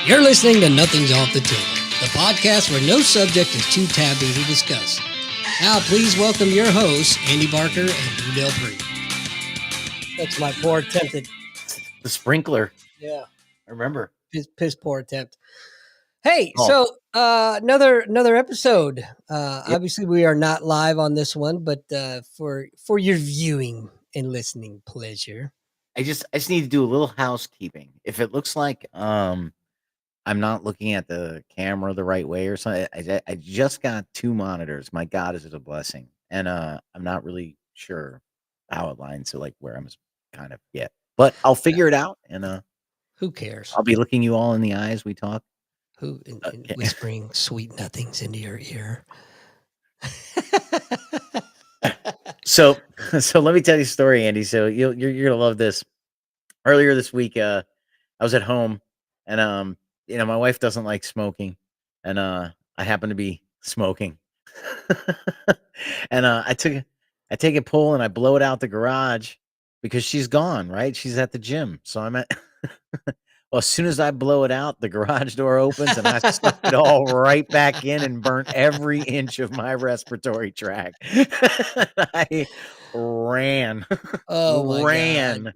You're listening to Nothing's Off the Table, the podcast where no subject is too taboo to discuss. Now, please welcome your hosts, Andy Barker and Nobel Peace. That's my poor attempt at... The sprinkler. Yeah. I remember. Piss poor attempt. Hey, Oh. so another episode. Obviously, we are not live on this one, but for your viewing and listening pleasure. I just need to do a little housekeeping. If it looks like I'm not looking at the camera the right way or something, I just got two monitors. My God, is it a blessing? And I'm not really sure how it lines to like where I'm kind of yet. But I'll figure it out, and who cares? I'll be looking you all in the eyes. We talk. Who whispering sweet nothings into your ear. So let me tell you a story, Andy. So you're gonna love this. Earlier this week, I was at home, and my wife doesn't like smoking, and I happen to be smoking, and I take a pull and I blow it out the garage because she's gone. Right, she's at the gym, so I'm at. Well, as soon as I blow it out, the garage door opens and I sucked it all right back in and burnt every inch of my respiratory tract. I ran, God.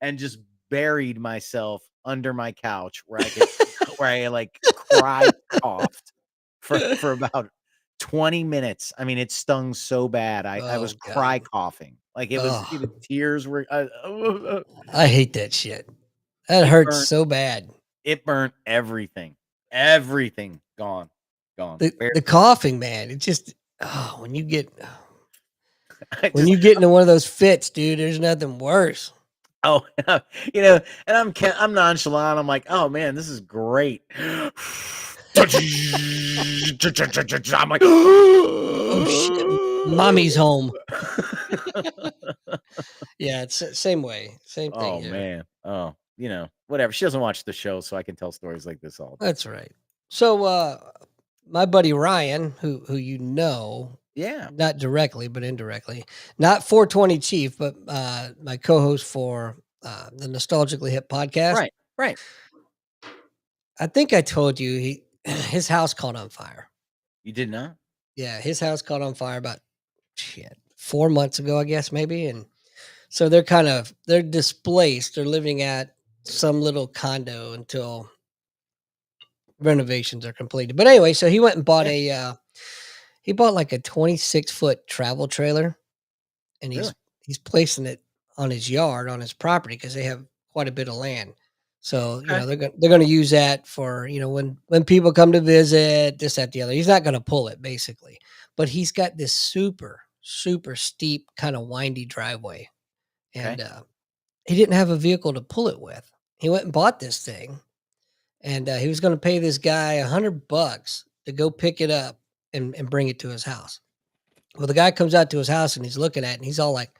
and just buried myself under my couch where I like cry coughed for about 20 minutes. I mean, it stung so bad. I was cry coughing. Like it was tears were. I hate that shit. That hurts so bad. It burnt everything. Everything gone. The coughing, man. It just when you get into one of those fits, dude, there's nothing worse. Oh, and I'm nonchalant. I'm like, oh man, this is great. I'm like, oh shit, mommy's home. Yeah, it's the same way. Same thing. Oh man. Oh, whatever. She doesn't watch the show, so I can tell stories like this all the time. That's right. So my buddy Ryan, who yeah, not directly but indirectly, not 420 Chief, but my co-host for the Nostalgically Hip podcast. Right. I think I told you his house caught on fire. You did not? Yeah, his house caught on fire about 4 months ago, I guess, maybe. And so they're displaced. They're living at some little condo until renovations are completed. But anyway, so he went and bought he bought like a 26-foot travel trailer, and he's placing it on his yard, on his property, because they have quite a bit of land. So they're going to use that for when people come to visit, this, that, the other. He's not going to pull it basically, but he's got this super steep kind of windy driveway, and he didn't have a vehicle to pull it with. He went and bought this thing, and he was going to pay this guy $100 to go pick it up and bring it to his house. Well, the guy comes out to his house and he's looking at it and he's all like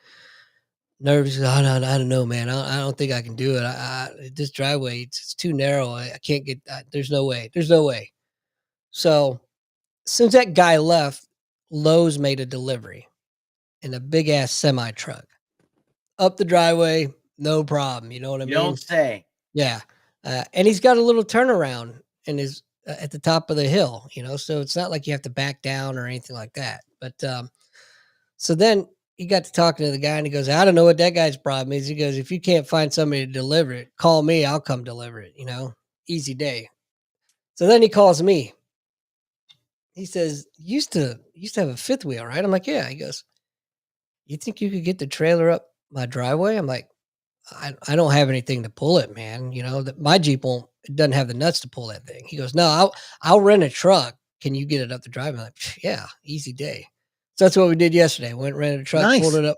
nervous. He goes, I don't know, man. I don't think I can do it. This driveway, it's too narrow. I can't get. There's no way. So as soon as that guy left, Lowe's made a delivery in a big ass semi truck up the driveway. No problem. You know what I mean? You don't say. Yeah. And he's got a little turnaround in his at the top of the hill, so it's not like you have to back down or anything like that. But so then he got to talking to the guy and he goes, I don't know what that guy's problem is. He goes, if you can't find somebody to deliver it, call me. I'll come deliver it. Easy day. So then he calls me. He says, used to have a fifth wheel, right? I'm like, yeah. He goes, you think you could get the trailer up my driveway? I'm like, I don't have anything to pull it, man. My Jeep it doesn't have the nuts to pull that thing. He goes, no, I'll rent a truck. Can you get it up the driveway? I'm like, yeah, easy day. So that's what we did yesterday. Went, rented a truck, nice. pulled it up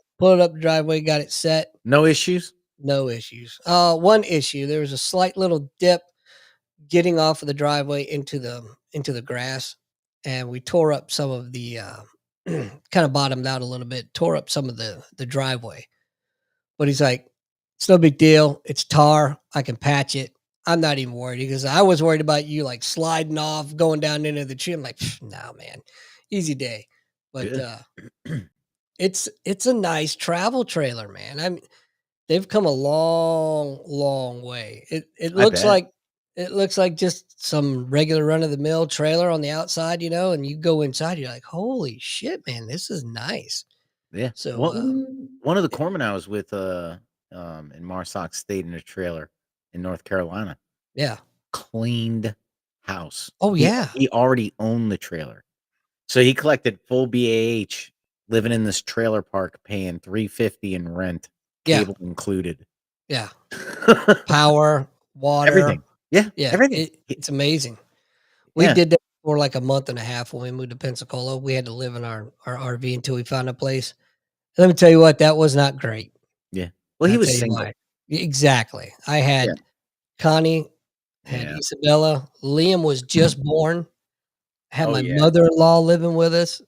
the driveway, got it set. No issues? No issues. One issue, there was a slight little dip getting off of the driveway into the grass. And we tore up some of the, kind of bottomed out a little bit, tore up some of the driveway. But he's like, it's no big deal. It's tar. I can patch it. I'm not even worried because I was worried about you like sliding off, going down into the tree. I'm like, nah, man, easy day. But it's a nice travel trailer, man. I mean, they've come a long, long way. It looks like It looks like just some regular run of the mill trailer on the outside, and you go inside, you're like, "Holy shit, man, this is nice." Yeah. So, One of the corpsmen I was with, in Marsac stayed in a trailer in North Carolina. yeah. Cleaned house. Oh, He yeah. he already owned the trailer. So he collected full BAH, living in this trailer park, paying $350 in rent, Yeah, cable included. yeah. Power, water. Everything. Yeah, Yeah, everything. it's amazing. We Yeah, did that for like a month and a half when we moved to Pensacola. We had to live in our RV until we found a place. Let me tell you what, that was not great. yeah. Well, And he I'll was tell you single. why. Exactly. I Yeah, had Connie, had yeah. Isabella, Liam was just born, had Oh, my yeah. mother-in-law living with us,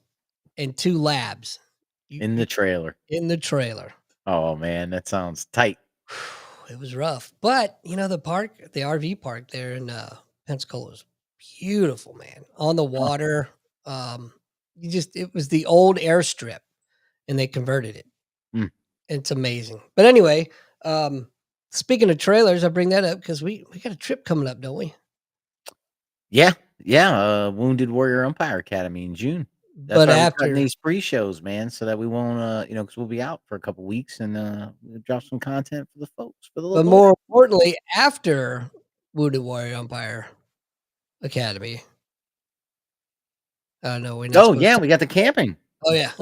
and 2 labs. In the You trailer. in the trailer. Oh, man, that sounds tight. It was rough, but, the RV park there in, Pensacola was beautiful, man, on the Huh. water. It was the old airstrip, and they converted it. Mm. It's amazing. But anyway, um, speaking of trailers, I bring that up because we got a trip coming up, don't we? Yeah, yeah, Wounded Warrior Umpire Academy in June. That's But why we're cutting after these pre-shows, man, so that we won't, because we'll be out for a couple weeks and, we'll drop some content for the folks, for the little but boy. more importantly, after Wounded Warrior Umpire Academy. I know we're not Oh, supposed yeah, to. we got the camping. Oh, yeah.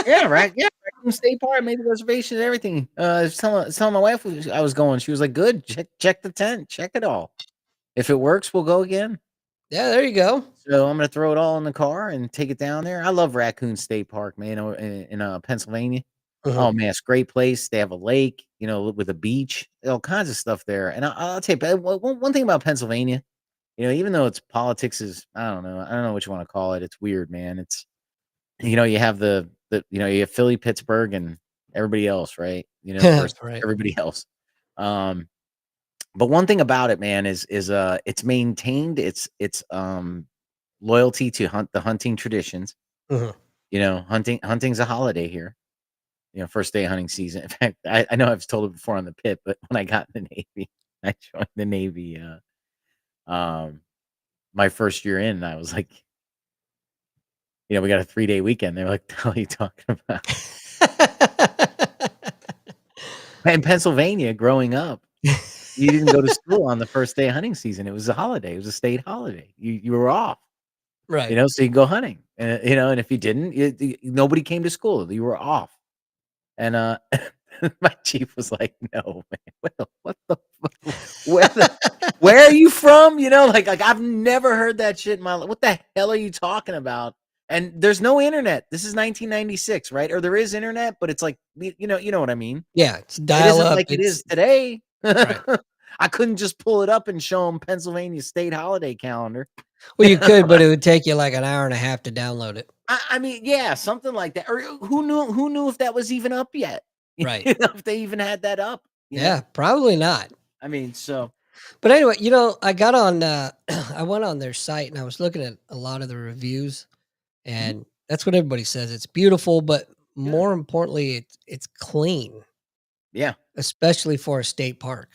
Yeah, right, yeah, Raccoon State Park, made the reservation and everything. I was telling my wife I was going, she was like, "Good, check the tent, check it all. If it works, we'll go again." Yeah, there you go. So I'm gonna throw it all in the car and take it down there. I love Raccoon State Park, man, Pennsylvania. Mhm. Oh, man, it's a great place. They have a lake, with a beach, all kinds of stuff there. And I'll tell you, but one thing about Pennsylvania, even though its politics is, I don't know what you want to call it. It's weird, man. It's, you have you have Philly, Pittsburgh, and everybody else, right? Versus Right. everybody else. Um, but one thing about it, man, is it's maintained its loyalty to the hunting traditions. Mhm. Hunting's a holiday here. First day of hunting season. In fact, I know I've told it before on the pit, but when I got in the Navy, I joined the Navy, my first year in, I was like, we got a 3-day weekend. They're like, "The hell are you talking about?" In Pennsylvania, growing up, you didn't go to school on the first day of hunting season. It was a holiday. It was a state holiday. You were off, Right. so you can go hunting. And if you didn't, nobody came to school. You were off. And, my chief was like, "No, man, what the fuck? Where are you from?" Like, I've never heard that shit in my life. "What the hell are you talking about?" And there's no internet. This is 1996, right? Or there is internet, but it's like, you know what I mean? Yeah, it's It dial isn't up, like it is today. right. I couldn't just pull it up and show them Pennsylvania state holiday calendar. Well, you could, but it would take you like an hour and a half to download it. I mean, yeah, something like that. Or who knew if that was even up yet? Right. If they even had that up, you Yeah, know? probably not. I mean, so But anyway, I got on, I went on their site and I was looking at a lot of the reviews, mhm, and that's what everybody says. It's beautiful, but good. more importantly, it's clean, Yeah. especially for a state park.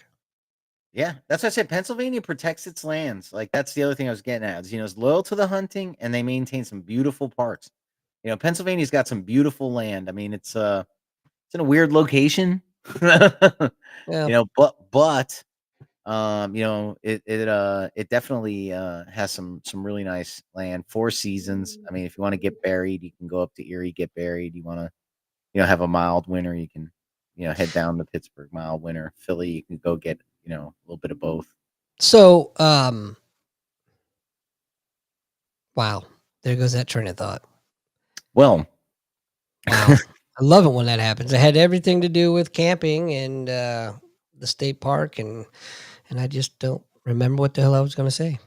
Yeah. That's what I said. Pennsylvania protects its lands. Like, that's the other thing I was getting at is, it's loyal to the hunting and they maintain some beautiful parks. Pennsylvania's got some beautiful land. I mean, it's in a weird location. Yeah. It definitely has some really nice land. 4 seasons. I mean, if you want to get buried, you can go up to Erie, get buried. You want to, have a mild winter, you can, head down to Pittsburgh, mild winter. Philly, you can go get, a little bit of both. So, wow, there goes that train of thought. Well, Wow. I love it when that happens. It had everything to do with camping and, the state park, and I just don't remember what the hell I was gonna say.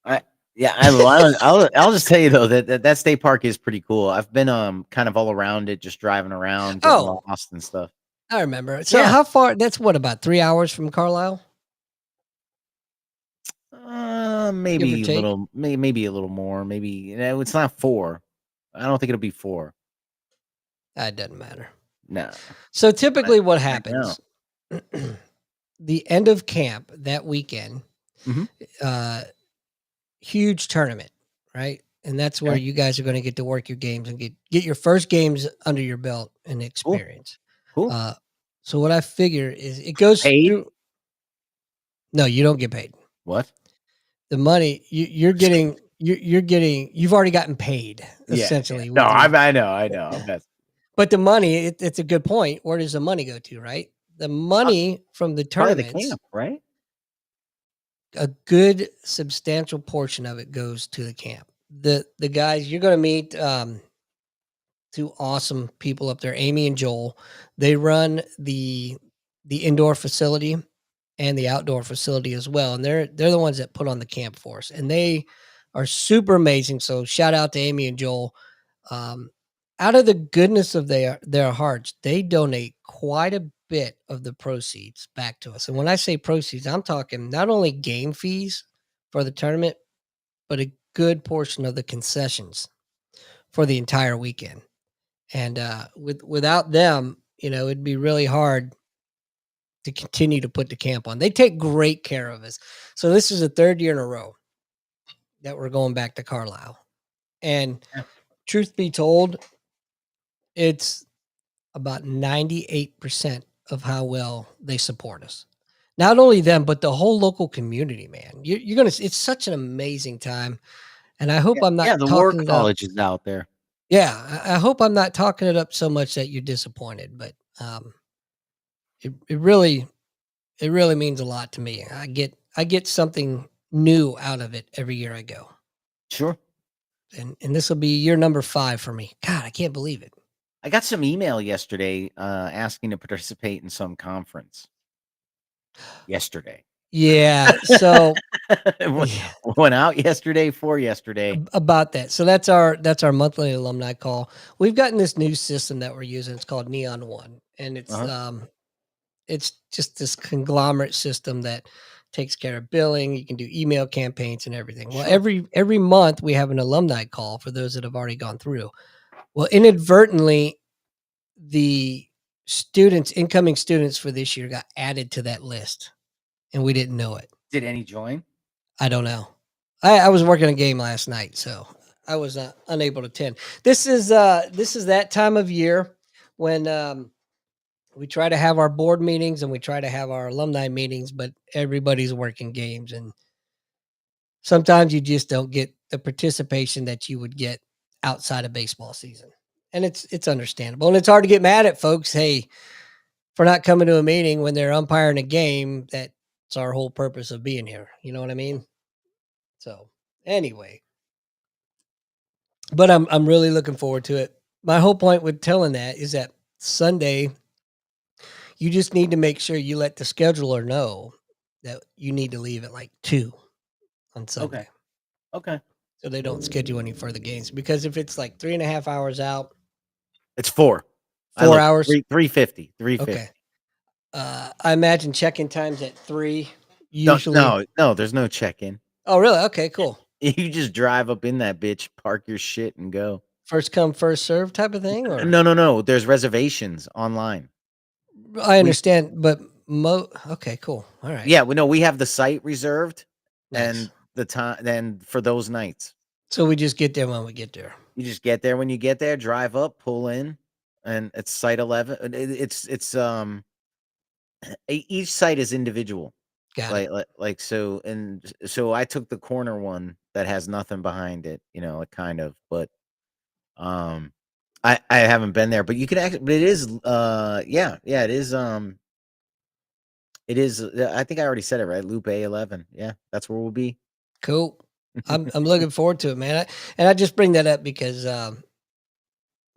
I yeah, I'll just tell you though that state park is pretty cool. I've been kind of all around it, just driving around, getting Oh, lost and stuff. I remember. So Yeah. how far that's what, about 3 hours from Carlisle, give or Maybe a take? little, maybe a little more. Maybe it's not 4. I don't think it'll be 4. It doesn't matter. No, So I typically what I know. happens, the end of camp that weekend, Mhm. Uh, Huge tournament, right? And that's where Okay. you guys are going to get to work your games and get your first games under your belt and Cool. experience. Cool. Uh, so what I figure is it goes Paid? through. No, you don't get paid. What? The money you're getting, you've already gotten paid Yeah, yeah. essentially No, with your. I know. But the money, it's a good point. Where does the money go to, right? The Uh, money from the Probably the tournaments, camp, right? a good substantial portion of it goes to the camp. The guys you're going to meet, two awesome people up there, Amy and Joel. They run the indoor facility and the outdoor facility as well, and they're the ones that put on the camp for us, and they are super amazing. So shout out to Amy and Joel. Um, Out of the goodness of their hearts, they donate quite a bit of the proceeds back to us. And when I say proceeds, I'm talking not only game fees for the tournament, but a good portion of the concessions for the entire weekend. And without them, it'd be really hard to continue to put the camp on. They take great care of us. So this is the third year in a row that we're going back to Carlisle. And Yeah. truth be told, it's about 98% of how well they support us. Not only them, but the whole local community, man. You're going to, it's such an amazing time. And I hope Yeah, I'm not yeah, the war talking it up. college is out there. Yeah. I hope I'm not talking it up so much that you're disappointed, but it really, it really means a lot to me. I get something new out of it every year I go. Sure. And this will be year number 5 for me. God, I can't believe it. I got some email yesterday, asking to participate in some conference. Yesterday. Yeah. So It yeah, went out yesterday for yesterday. about that. So that's our monthly alumni call. We've gotten this new system that we're using. It's called Neon One, and Uh-huh. it's just this conglomerate system that takes care of billing. You can do email campaigns and everything. Well, Sure. every month we have an alumni call for those that have already gone through. Well, inadvertently, the incoming students for this year got added to that list, and we didn't know it. Did any join? I don't know. I was working a game last night, so I was unable to attend. This is that time of year when we try to have our board meetings and we try to have our alumni meetings, but everybody's working games, and sometimes you just don't get the participation that you would get outside of baseball season, and it's understandable, and it's hard to get mad at folks. Hey, for not coming to a meeting when they're umpiring a game. That's our whole purpose of being here. You know what I mean? So anyway, but I'm really looking forward to it. My whole point with telling that is that Sunday, you just need to make sure you let the scheduler know that you need to leave at like 2 on Okay. Sunday. Okay. So they don't schedule any further games. Because if it's like 3.5 hours out, It's 4. I 4 looked. hours, 350. okay. 350. I imagine check-in times at 3 No, usually. no, no, there's no check-in. Oh, really? Okay, cool. You just drive up in that bitch, park your shit, and go. First come, first serve type of thing, or? No, no, no, there's reservations online. I We understand, but okay, cool. All right. Yeah, we know we have the site reserved Nice. and the time then for those nights. So we just get there when we get there. You just get there when you get there, drive up, pull in, and it's site 11. Each site is individual. Got it. So I took the corner one that has nothing behind it, like kind of, but um I haven't been there, but you can actually, but it is yeah, it is I think I already said it right. Loop A11. Yeah, that's where we'll be. Cool. I'm looking forward to it, man. And I just bring that up because well,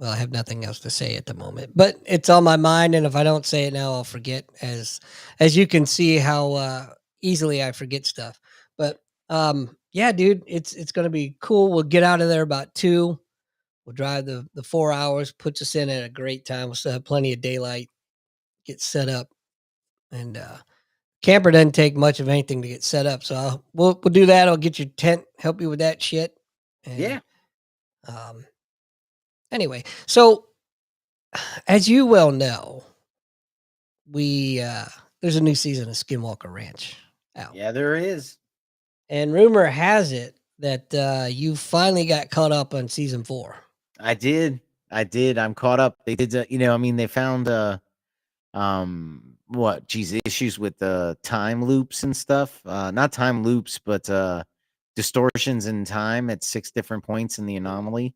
I have nothing else to say at the moment, but it's on my mind, and if I don't say it now, I'll forget. As you can see, how easily I forget stuff. But yeah, dude, it's gonna be cool. We'll get out of there about 2. We'll drive the 4 hours, puts us in at a great time. We'll still have plenty of daylight. Get set up, and camper doesn't take much of anything to get set up. So we'll do that. I'll get your tent, help you with that shit, and Yeah. um, anyway, so as you well know, we there's a new season of Skinwalker Ranch out. Yeah, there is. And rumor has it that you finally got caught up on season 4. I did. I did. I'm caught up. They did, I mean, they found what, geez, issues with the time loops and stuff. Not time loops, but distortions in time at 6 different points in the anomaly.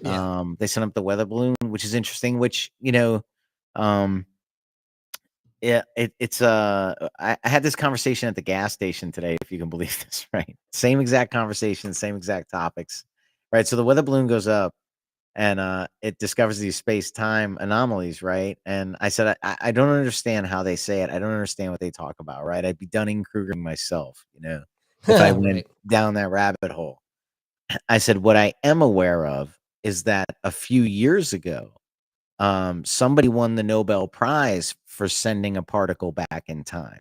Yeah. They sent up the weather balloon, which is interesting, which, um yeah, it's I had this conversation at the gas station today, if you can believe this, right? Same exact conversation, same exact topics. Right. So the weather balloon goes up and it discovers these space-time anomalies, right? And I said, I don't understand how they say it. I don't understand what they talk about, right? I'd be Dunning-Krugering myself, if I went Right. down that rabbit hole. I said, what I am aware of is that a few years ago, somebody won the Nobel Prize for sending a particle back in time.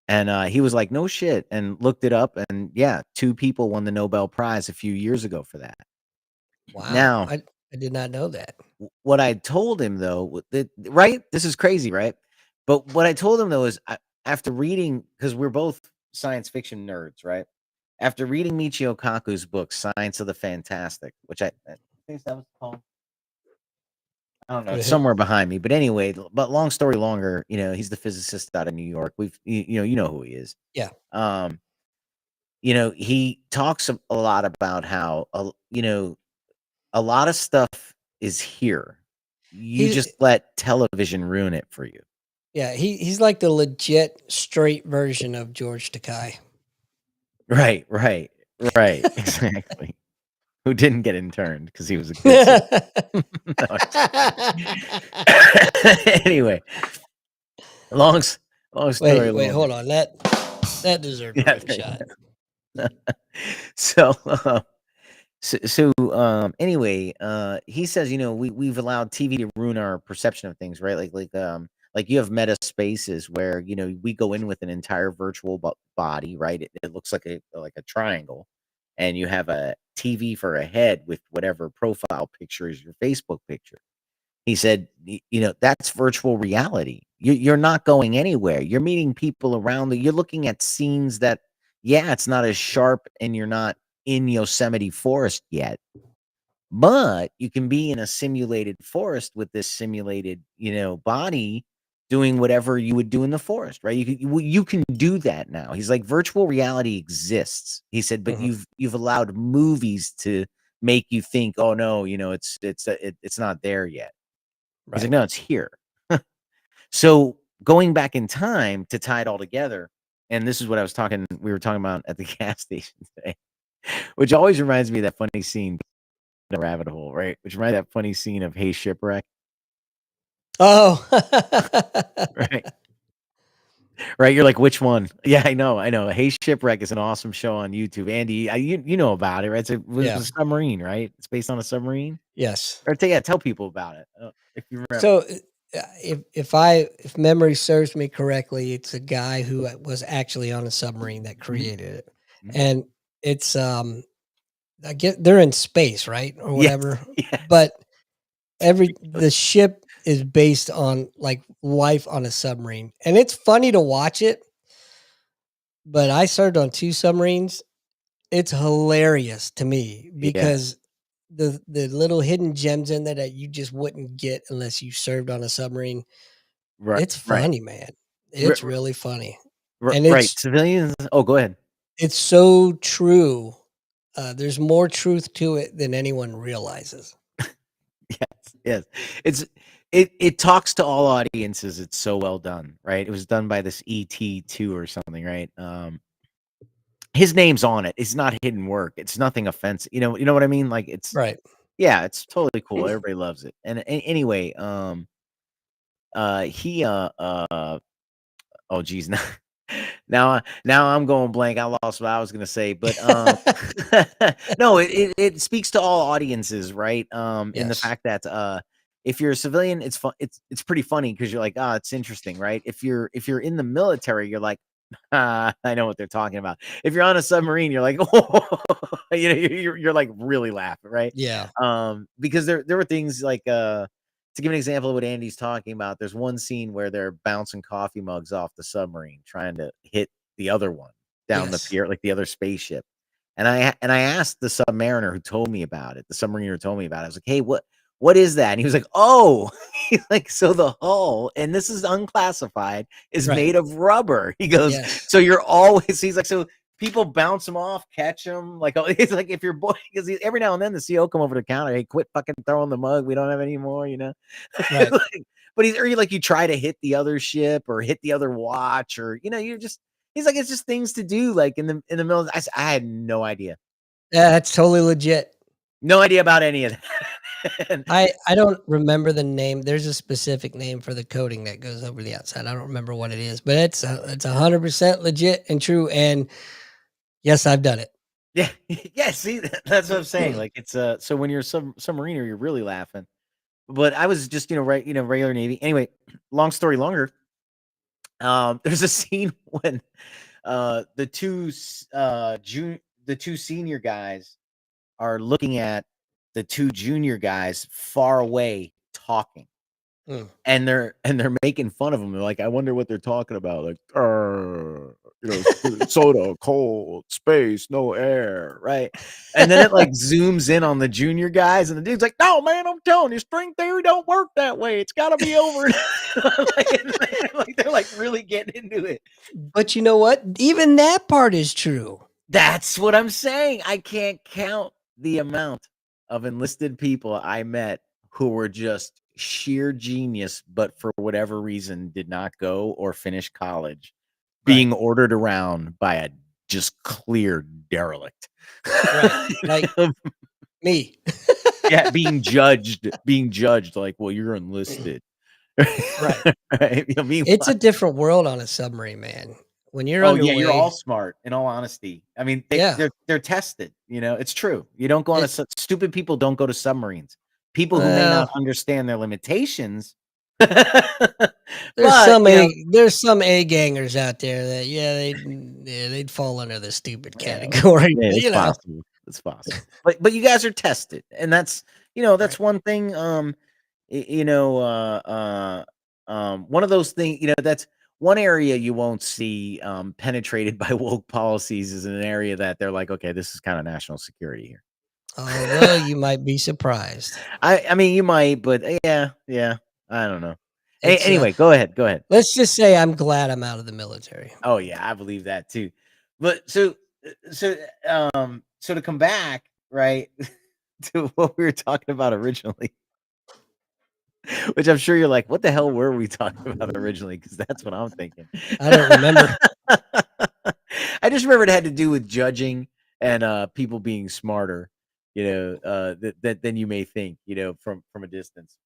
And he was like, no shit, and looked it up. And yeah, 2 people won the Nobel Prize a few years ago for that. Wow. Now, I did not know that. what I told him though, right? This is crazy, right? But what I told him though is after reading, because we're both science fiction nerds, right? After reading Michio Kaku's book, Science of the Fantastic, which I think that was called. I don't know. It's somewhere behind me. But anyway, but long story longer, he's the physicist out of New York. You know who he is. Yeah. Um, he talks a lot about how, a lot of stuff is here. You He's just let television ruin it for you. yeah, he's like the legit straight version of George Takei. Right, right, right. Exactly. Who didn't get interned because he was a good citizen. No, I'm just kidding. Anyway, long s- long story Wait, longer. hold on. That deserved a Yeah. rim shot. So, anyway, he says, we've allowed TV to ruin our perception of things, right? Like you have meta spaces where, we go in with an entire virtual body, right? It looks like a triangle, and you have a TV for a head with whatever profile picture is your Facebook picture. He said, that's virtual reality. You're not going anywhere. You're meeting people around. You're looking at scenes that, yeah, it's not as sharp, and you're not in Yosemite Forest yet, but you can be in a simulated forest with this simulated, body doing whatever you would do in the forest, right? You can do that now. He's like, virtual reality exists. He said, but Mhm. you've allowed movies to make you think, oh no, it's not there yet. He's like, Right. no, it's here. So going back in time to tie it all together, and this is what we were talking about at the gas station today, which always reminds me of that funny scene, the rabbit hole, right? Which reminds me of that funny scene of Hey Shipwreck, Oh. right? Right? You're like, which one? Yeah, I know. Hey Shipwreck is an awesome show on YouTube. Andy, you know about it, right? It was Yeah. a submarine, right? It's based on a submarine. Yes. Or tell people about it if you remember. So, if memory serves me correctly, it's a guy who was actually on a submarine that Mhm, created it, mhm. and it's I get they're in space, right, or Yes, whatever, yes. but the ship is based on like life on a submarine, and it's funny to watch it. But I served on 2 submarines. It's hilarious to me Yeah, because the little hidden gems in there that you just wouldn't get unless you served on a submarine. right, It's right. funny, man. It's really funny, and Right, civilians. Oh, go ahead. it's so true. There's more truth to it than anyone realizes. Yes, yes. It talks to all audiences. It's so well done, right? It was done by this ET2 or something, right? His name's on it. It's not hidden work. It's nothing offensive. You know what I mean? Like Right. yeah, it's totally cool. Everybody loves it. And anyway, he oh geez, now I'm going blank. I lost what I was gonna say, but no, it speaks to all audiences, right? In the Yes. fact that if you're a civilian, it's fun. It's pretty funny because you're like, it's interesting, right? If you're in the military, you're like, I know what they're talking about. If you're on a submarine, you're like, oh, you're like really laughing, right? Yeah. Because there were things like to give an example of what Andy's talking about, there's one scene where they're bouncing coffee mugs off the submarine trying to hit the other one. down the Yes. pier, like the other spaceship. And I asked the submariner who told me about it. The submariner who told me about it. I was like, "Hey, what is that?" And he was like, "Oh, he's like, so the hull, and this is unclassified, is Right. made of rubber." He goes, Yes. "So you're always," he's like, "So people bounce them off, catch them, like, oh," he's like, "If you're boy," because every now and then the CO come over to the counter, "Hey, quit fucking throwing the mug. We don't have any more," you know. Right. Like, but he's, or you, like, you try to hit the other ship or hit the other watch, or you're just. He's like, it's just things to do, like in the middle. I had no idea. Yeah, that's totally legit. No idea about any of that. I don't remember the name. There's a specific name for the coating that goes over the outside. I don't remember what it is, but it's 100% legit and true. And yes, I've done it. Yeah, yeah. See, that's what I'm saying. Like it's so when you're a submariner, you're really laughing. But I was just regular Navy. Anyway, long story longer. There's a scene when the two senior guys are looking at the two junior guys far away talking. Mm. And they're making fun of them. They're like, I wonder what they're talking about. Like, soda, cold, space, no air, right? And then it like zooms in on the junior guys, and the dude's like, "No, man, I'm telling you, string theory don't work that way. It's got to be over." Like they're like really getting into it. But you know what? Even that part is true. That's what I'm saying. I can't count the amount of enlisted people I met who were just sheer genius, but for whatever reason did not go or finish college, Right. being ordered around by a just clear derelict. Right. Like me. Yeah, being judged like, well, you're enlisted. Right. Right? It's a Meanwhile, different world on a submarine, man. When you're oh yeah, you're underway, all smart. In all honesty, I mean, yeah. they're tested. It's true. You don't go on a It stupid people don't go to submarines. People who may not well, understand their limitations, there's but there's some A-gangers out there that, they'd fall under the stupid yeah, category, yeah, but, it's possible. It's possible. But you guys are tested, and that's Right. one thing. One of those things. That's one area you won't see penetrated by woke policies is in an area that they're like, okay, this is kind of national security here. Although you might be surprised. I mean, you might, but yeah, I don't know. It's, Anyway, go ahead, go ahead. let's just say I'm glad I'm out of the military. Oh yeah, I believe that too. But so to come back, right, to what we were talking about originally, which I'm sure you're like, what the hell were we talking about originally? Because that's what I'm thinking. I don't remember. I just remember it had to do with judging and people being smarter, than you may think, from a distance.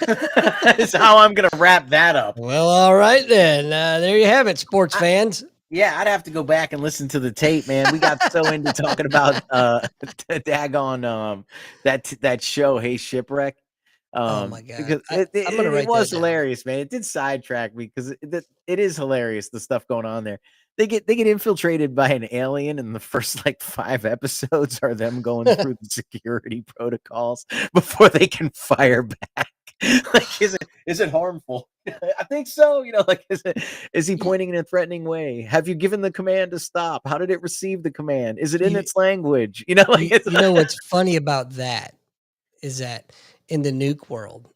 That's how I'm gonna wrap that up. Well, alright then, there you have it, sports I, fans. yeah, I'd have to go back and listen to the tape, man. We got so into talking about daggone that show, Hey Shipwreck. Oh my god. Because it, I'm gonna it, it write that was down. hilarious, man. It did sidetrack me because it is hilarious, the stuff going on there. They get infiltrated by an alien, and the first like 5 episodes are them going through the security protocols before they can fire back. Like, is it harmful? I think so. Like, is he Y pointing in a threatening way? Have you given the command to stop? How did it receive the command? Is it in you its language? Like you it's you know what's funny about that is that in the nuke world,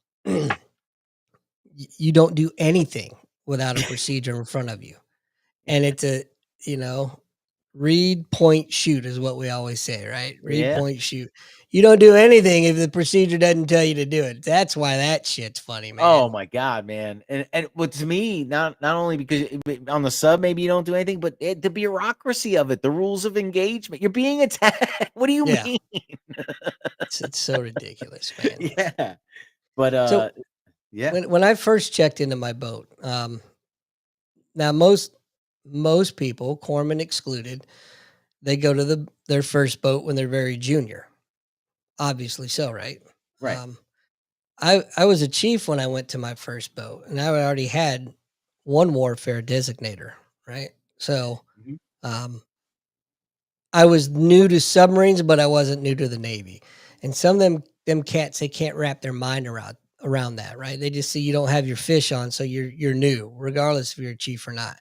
you don't do anything without a procedure in front of you. And it's you know, read, point, shoot is what we always say, right? Read, yeah. point, shoot. You don't do anything if the procedure doesn't tell you to do it. That's why that shit's funny, Oh man. my god, man. And what to me, not only because on the sub maybe you don't do anything, but the bureaucracy of it, the rules of engagement. You're being attacked. What do you Yeah, mean? it's so ridiculous, man. Yeah. But So yeah. when I first checked into my boat, now most people, corpsmen excluded, they go to their first boat when they're very junior. Obviously so, right? Right. Um, I was a chief when I went to my first boat, and I already had one warfare designator, right? So, Mhm. um, I was new to submarines, but I wasn't new to the Navy. And some of them cats, they can't wrap their mind around that, right? They just see you don't have your fish on, so you're new, regardless if you're a chief or not.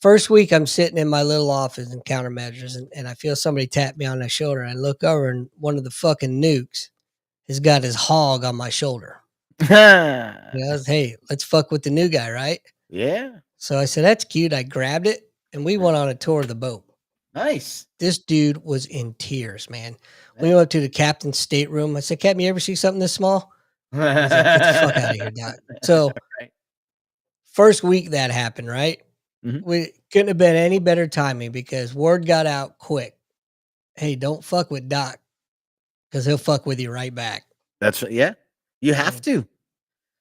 First week, I'm sitting in my little office in countermeasures, and I feel somebody tap me on the shoulder. I look over, and one of the fucking nukes has got his hog on my shoulder. Hey, let's fuck with the new guy, right? Yeah. So I said, that's cute. I grabbed it, and we went on a tour of the boat. Nice. This dude was in tears, man. We Yeah. went up to the captain's stateroom. I said, Captain, you ever see something this small? He's like, get the fuck out of here, Doc. So Right. first week that happened, right? Mhm. We couldn't have been any better timing because word got out quick. Hey, don't fuck with Doc because he'll fuck with you right back. That's yeah. You have And to.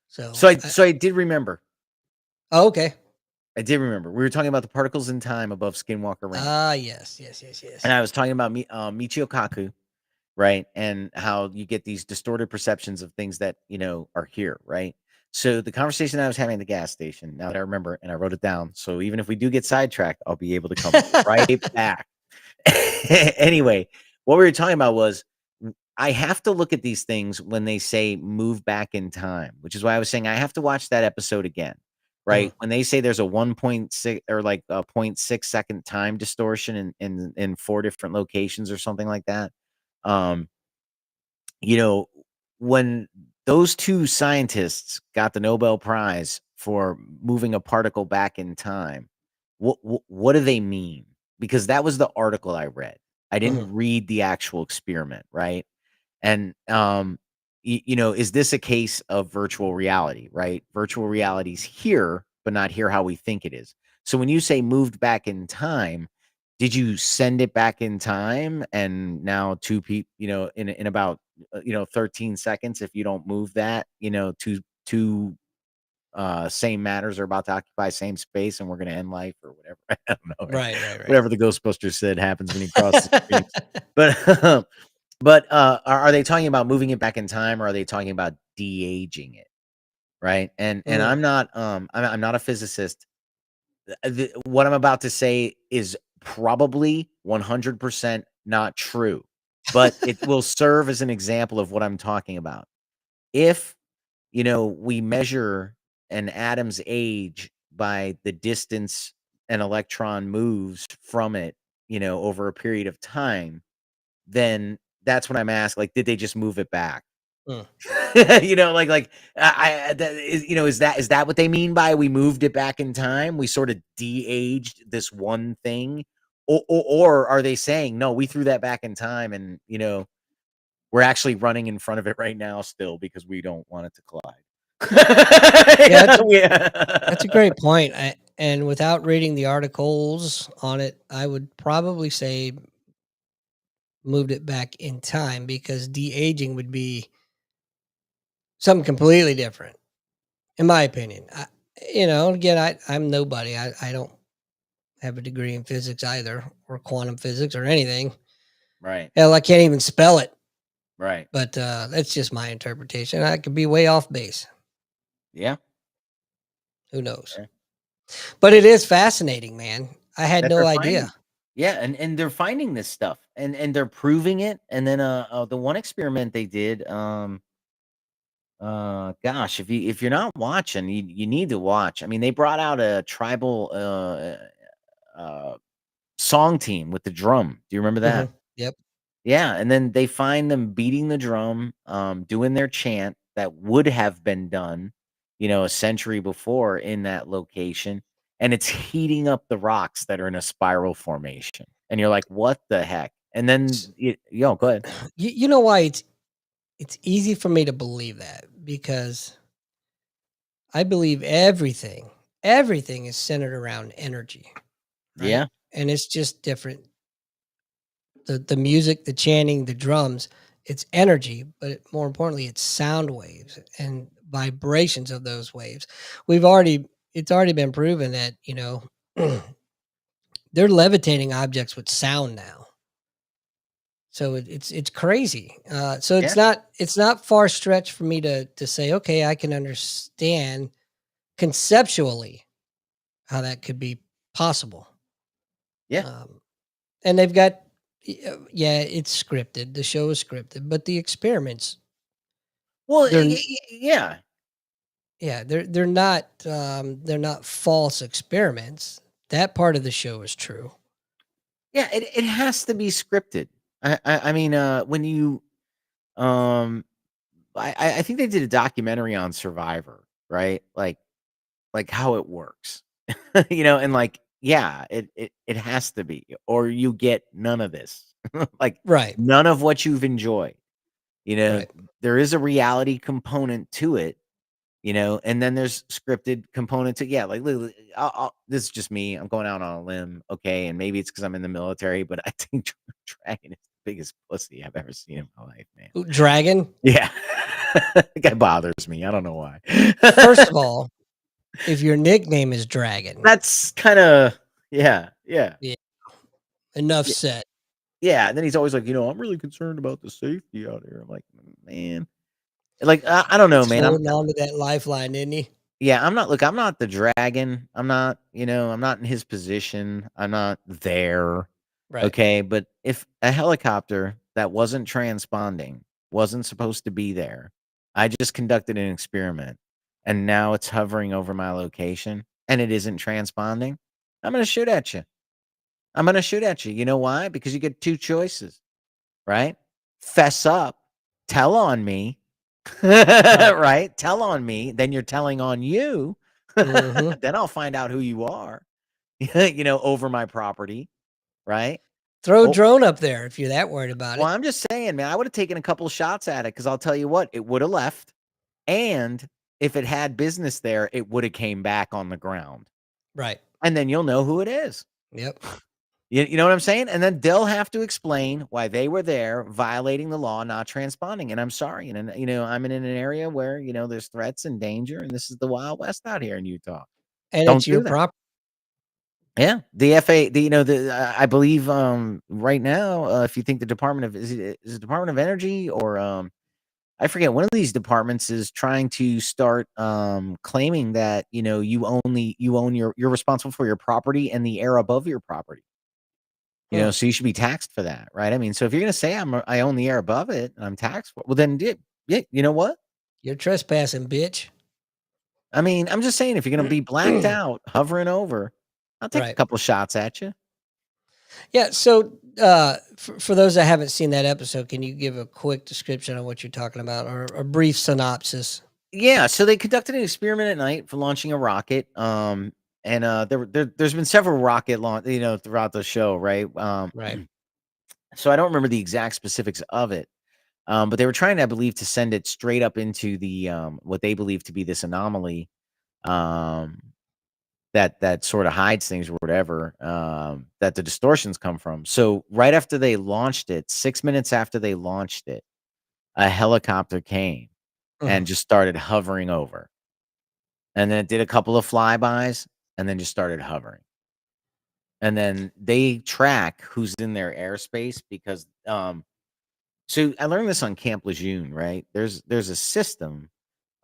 so, So I did remember. oh, okay. I did remember. We were talking about the particles in time above Skinwalker Ranch. Yes, yes, yes, And yes. I was talking about Michio Kaku, right? And how you get these distorted perceptions of things that, are here, right? So the conversation I was having at the gas station, now that I remember, and I wrote it down. So even if we do get sidetracked, I'll be able to come right back. Anyway, what we were talking about was I have to look at these things when they say move back in time, which is why I was saying I have to watch that episode again, right? Mhm. When they say there's a 1.6 or like a 0.6 second time distortion in four different locations or something like that. Um, you know, when those two scientists got the Nobel Prize for moving a particle back in time, what do they mean? Because that was the article I read. I Mhm. didn't read the actual experiment, right? And is this a case of virtual reality, right? Virtual reality's here, but not here how we think it is. So when you say moved back in time, did you send it back in time and now two people, in about 13 seconds, if you don't move that, two same matters are about to occupy same space and we're going to end life or whatever. I don't know, man. Right, right, right. Whatever the Ghostbusters said happens when you cross the streams. But are they talking about moving it back in time or are they talking about de-aging it? Right. And Mm. I'm not a physicist. What I'm about to say is probably 100% not true, but it will serve as an example of what I'm talking about. If, we measure an atom's age by the distance an electron moves from it, over a period of time, then that's what I'm asking. Like, did they just move it back? Mm. Like that is that what they mean by we moved it back in time? We sort of de-aged this one thing, or are they saying no? We threw that back in time, and we're actually running in front of it right now still because we don't want it to collide. Yeah, that's that's a Yeah. great point. And without reading the articles on it, I would probably say moved it back in time because de-aging would be something completely different, in my opinion. Again, I'm nobody. I don't have a degree in physics either, or quantum physics or anything. Right. Hell, I can't even spell it. Right. But that's just my interpretation. I could be way off base. Yeah. Who knows? Yeah. But it is fascinating, man. I had That no they're idea. finding. Yeah, and they're finding this stuff and they're proving it. And then the one experiment they did, gosh, if you're not watching, you need to watch. I mean, they brought out a tribal song team with the drum. Do you remember that? Mhm. Yep. Yeah, and then they find them beating the drum, doing their chant that would have been done, a century before in that location, and it's heating up the rocks that are in a spiral formation. And you're like, "What the heck?" And S then go ahead. you know why it's easy for me to believe that because I believe everything is centered around energy, right? Yeah, And it's just different. The music, the chanting, the drums, it's energy, but more importantly, it's sound waves and vibrations of those waves. We've already it's already been proven that, they're levitating objects with sound now. So it's crazy. So yeah, it's not far stretch for me to say, okay, I can understand conceptually how that could be possible. yeah. Um, and they've got, yeah, it's scripted. The show is scripted, but the experiments, Well, they're yeah, yeah, they're not false experiments. That part of the show is true. Yeah, it has to be scripted. I mean, when you, um, I think they did a documentary on Survivor, right? Like how it works, and like, yeah, it has to be, or you get none of this, like Right, none of what you've enjoyed. You know, right. there is a reality component to it, and then there's scripted component to, yeah, like literally, this is just me. I'm going out on a limb, okay, and maybe it's because I'm in the military, but I think Dragon is the biggest pussy I've ever seen in my life, man. Ooh, Dragon? Yeah, that guy bothers me. I don't know why. First of all, if your nickname is Dragon, That's kind of, yeah, yeah, yeah, enough yeah, said. yeah. And then he's always like, I'm really concerned about the safety out here. I'm like, man, like I don't know, He's man. holding on to that lifeline, isn't he? Yeah, I'm not the dragon. I'm not, I'm not in his position. I'm not there. Right. Okay. But if a helicopter that wasn't transponding wasn't supposed to be there, I just conducted an experiment and now it's hovering over my location and it isn't transponding, I'm going to shoot at you. I'm going to shoot at you. You know why? Because you get two choices, right? Fess up, tell on me, Right. right? Tell on me, then you're telling on you. Mhm. Then I'll find out who you are, over my property, right? Throw a Oh, drone up there if you're that worried about well, it. I'm just saying, man, I would have taken a couple shots at it because I'll tell you what, it would have left. And if it had business there, it would have came back on the ground. Right. And then you'll know who it is. Yep. You know what I'm saying? And then they'll have to explain why they were there violating the law, not transponding. And I'm sorry. And, I'm in an area where, there's threats and danger. And this is the Wild West out here in Utah. And Don't it's your do that. property. Yeah. The FA, I believe right now, if you think the Department of, is it Department of Energy or I forget, one of these departments is trying to start claiming that, you're responsible for your property and the air above your property. Hmm. So you should be taxed for that, right? I mean, so if you're gonna say I own the air above it and I'm taxed for it, well then yeah, you know what? You're trespassing, bitch. I mean, I'm just saying if you're gonna be blacked out, hovering over, I'll take a Right. couple shots at you. Yeah, so, for those that haven't seen that episode, can you give a quick description of what you're talking about or a brief synopsis? Yeah, so they conducted an experiment at night for launching a rocket. And there's been several rocket launch, throughout the show, right? Right. So I don't remember the exact specifics of it. But they were trying, I believe, to send it straight up into the what they believe to be this anomaly, um, that sort of hides things or whatever, that the distortions come from. So right after they launched it, 6 minutes after they launched it, a helicopter came and Mhm. just started hovering over, and then it did a couple of flybys, and then just started hovering. And then they track who's in their airspace because so I learned this on Camp Lejeune, right? There's a system,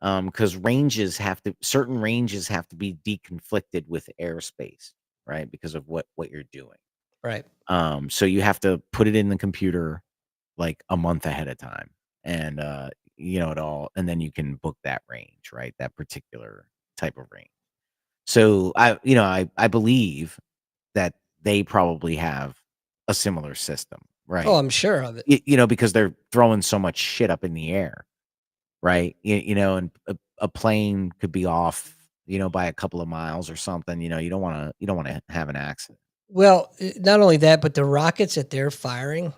because certain ranges have to be deconflicted with airspace, right? Because of what you're doing. Right. So you have to put it in the computer like a month ahead of time, and it all, and then you can book that range, right? That particular type of range. So I believe that they probably have a similar system, Oh, right? I'm sure of it. Because they're throwing so much shit up in the air, right? And a plane could be off, by a couple of miles or something. You don't want to have an accident. Well, not only that, but the rockets that they're firing,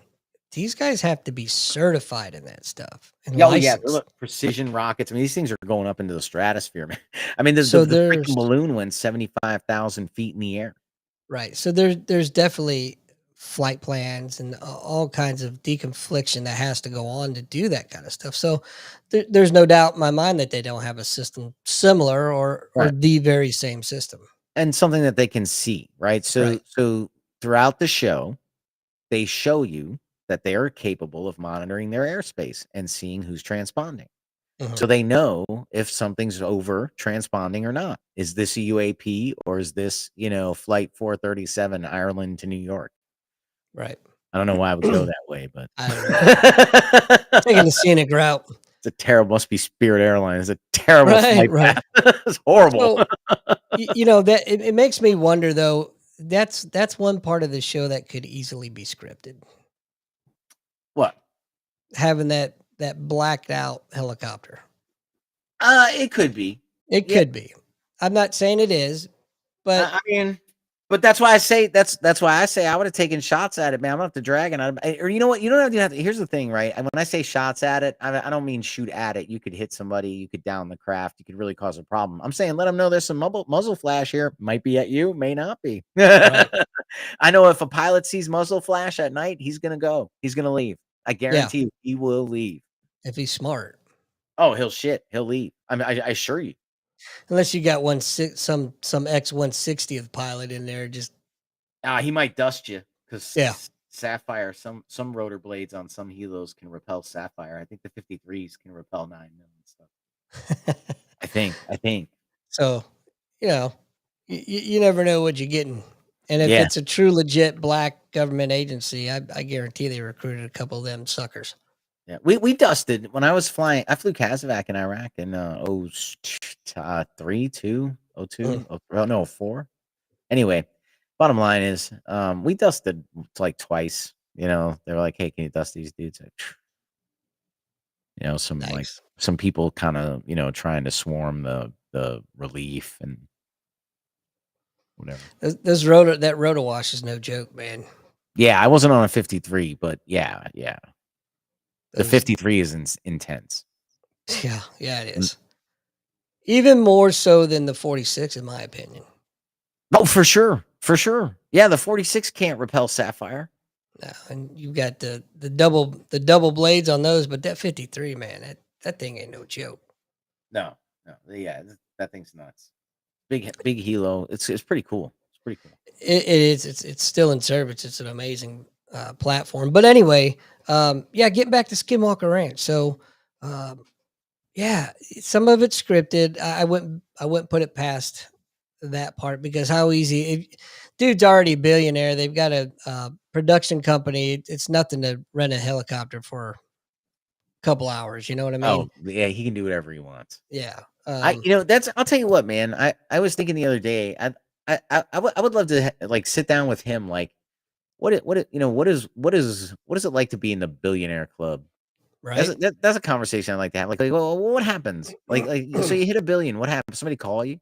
these guys have to be certified in that stuff and Yeah, oh yeah, they're licensed. like precision rockets. I mean, these things are going up into the stratosphere, man. I mean, the So the freaking there's balloon went 75,000 feet in the air. right. So there's definitely flight plans and all kinds of deconfliction that has to go on to do that kind of stuff. So there's no doubt in my mind that they don't have a system similar or Right. the very same system. And something that they can see, right? So Right. so throughout the show, they show you that they are capable of monitoring their airspace and seeing who's transponding. Mhm. So they know if something's over transponding or not. Is this a UAP or is this, flight 437 Ireland to New York? Right. I don't know why I would go that way, but I don't know. Taking the scenic route. it's a terrible, must be Spirit Airlines. It's a terrible Right, flight right. path. It's horrible. So, that it makes me wonder though, that's one part of the show that could easily be scripted. What? Having that blacked out helicopter. It could be. It Yeah. could be. I'm not saying it is, but I mean, but that's why I say I would have taken shots at it, man. I'm gonna have to drag it. Or you know what? You don't have to. Here's the thing, right? And when I say shots at it, I don't mean shoot at it. You could hit somebody. You could down the craft. You could really cause a problem. I'm saying let them know there's some muzzle flash here. Might be at you. May not be. right. I know if a pilot sees muzzle flash at night, he's gonna go. He's gonna leave. I Yeah, guarantee you, he will leave. if he's smart. Oh, he'll shit. He'll leave. I mean, I assure you. Unless you got some X-160th pilot in there, just He might dust you yeah. because sapphire. Some rotor blades on some helos can repel sapphire. I think the 53s can repel 9mm stuff. I think. So, you know, you never know what you're getting. And if Yeah. it's a true legit black government agency, I guarantee they recruited a couple of them suckers. Yeah. We dusted when I was flying. I flew Kazovac in Iraq in 03, 2, Mm. 02, oh, no, 4. Anyway, bottom line is we dusted like twice. You know, they were like, hey, can you dust these dudes? Like, you know, Nice. some people kind of, you know, trying to swarm the relief and whatever. That rotor wash is no joke, man. Yeah, I wasn't on a 53, but yeah. The Those 53 is intense. yeah, it is. Even more so than the 46, in my opinion. Oh, for sure. For sure. Yeah, the 46 can't repel sapphire. No, and you've got the double blades on those, but that 53, man, that thing ain't no joke. No. Yeah, that thing's nuts. Big helo. It's pretty cool. It's pretty cool. It is. It's still in service. It's an amazing platform. But anyway, yeah, getting back to Skinwalker Ranch. So, yeah, some of it's scripted. I wouldn't put it past that part because how easy dude's already a billionaire. They've got a production company. It's nothing to rent a helicopter for a couple hours. You know what I mean? Oh, yeah, he can do whatever he wants. Yeah. I'll tell you what, man. I was thinking the other day, I would love to like sit down with him. Like, what is it like to be in the billionaire club? Right. That's a conversation I like to have. Like, well, what happens? Like, so you hit a billion. What happens? Somebody call you?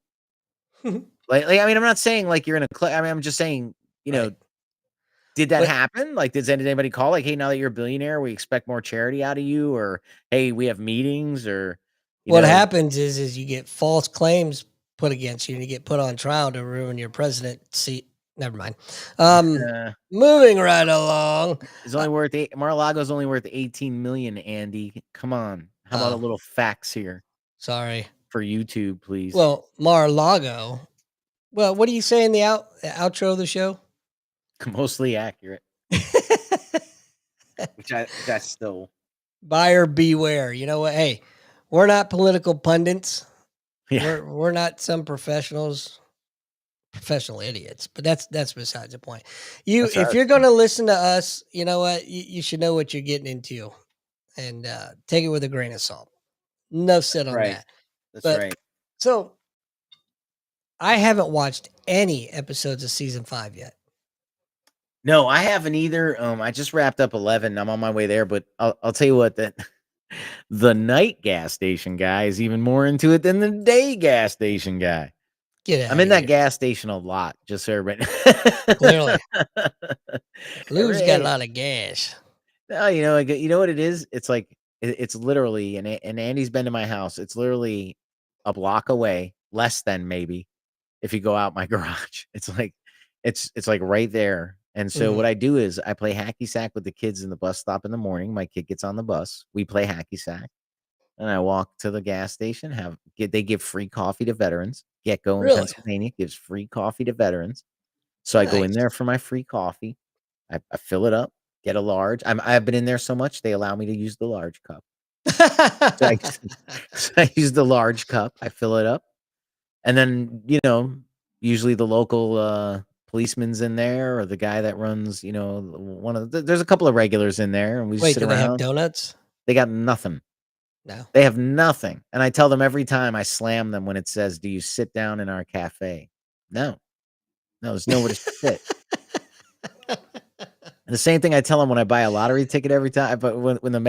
Like, I mean, I'm not saying like you're in a club. I mean, I'm just saying, right. did that But happen? Like, did anybody call? Like, hey, now that you're a billionaire, we expect more charity out of you, or hey, we have meetings, or you what know, happens is you get false claims put against you and you get put on trial to ruin your president seat. Never mind. uh, Moving right along. It's only worth Mar-a-Lago's only worth 18 million, Andy. Come on. How about a Oh, little facts here sorry. for YouTube, please? Well, Mar-a-Lago. Well, what do you say in the outro of the show? Mostly accurate, which I stole. Buyer beware. You know what? Hey, we're not political pundits. Yeah, We're not some professional idiots, but that's besides the point. that's what I If was you're going saying. to listen to us, you know what? You should know what you're getting into and take it with a grain of salt. Enough said on Right. that. That's But right. so I haven't watched any episodes of season 5 yet. No, I haven't either. I just wrapped up 11. I'm on my way there, but I'll tell you what, that the night gas station guy is even more into it than the day gas station guy. Get I'm out in of that here. gas station a lot, just so everybody. Clearly, Lou's got a Hooray. lot of gas. No, you know what it is? It's like it's literally, and Andy's been to my house. It's literally a block away, less than maybe, if you go out my garage. It's like right there. And so Mhm. what I do is I play hacky sack with the kids in the bus stop in the morning. My kid gets on the bus. We play hacky sack, and I walk to the gas station. They give free coffee to veterans. Get Go in Really Pennsylvania gives free coffee to veterans. So I go in nice. there for my free coffee. I fill it up, get a large. I've been in there so much, they allow me to use the large cup. So I so I use the large cup, I fill it up, and then, usually the local, policeman's in there or the guy that runs, one of there's a couple of regulars in there, and we just Wait, sit do they have around. donuts? They got nothing. No. They have nothing, and I tell them every time, I slam them when it says, "Do you sit down in our cafe?" No. No, there's nowhere to sit. And the same thing I tell them when I buy a lottery ticket every time. But when the